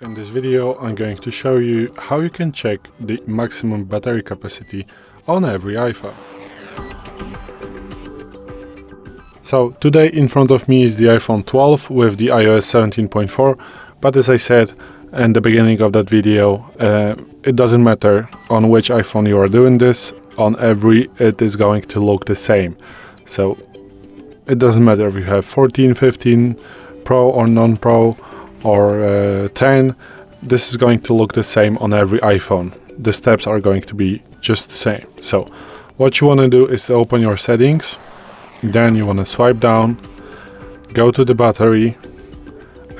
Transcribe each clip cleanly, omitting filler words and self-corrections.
In this video, I'm going to show you how you can check the maximum battery capacity on every iPhone. So today in front of me is the iPhone 12 with the iOS 17.4, but as I said in the beginning of that video, it doesn't matter on which iPhone you are doing this, on every it is going to look the same. So it doesn't matter if you have 14, 15, Pro or non-Pro, or 10, this is going to look the same on every iPhone. The steps are going to be just the same. So what you want to do is open your settings, then you want to swipe down, go to the battery,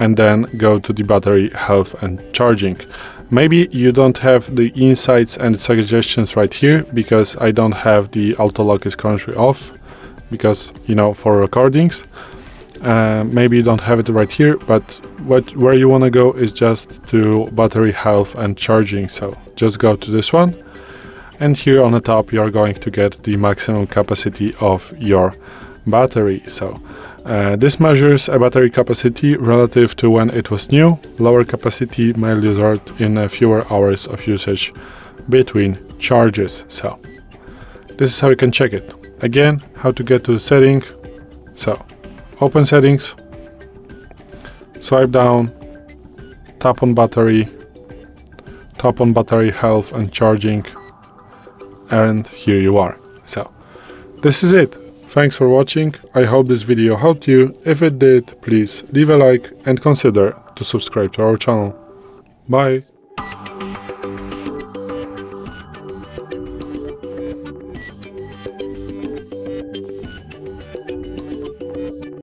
and then go to the battery health and charging. Maybe you don't have the insights and suggestions right here because I don't have the auto lock is currently off because, you know, for recordings. Maybe you don't have it right here, but where you want to go is just to battery health and charging. So just go to this one, and here on the top you are going to get the maximum capacity of your battery. So this measures a battery capacity relative to when it was new. Lower capacity may result in fewer hours of usage between charges. So this is how you can check it. Again, how to get to the setting. So open settings, swipe down, tap on battery health and charging, and here you are. So this is it. Thanks for watching. I hope this video helped you. If it did, please leave a like and consider to subscribe to our channel. Bye.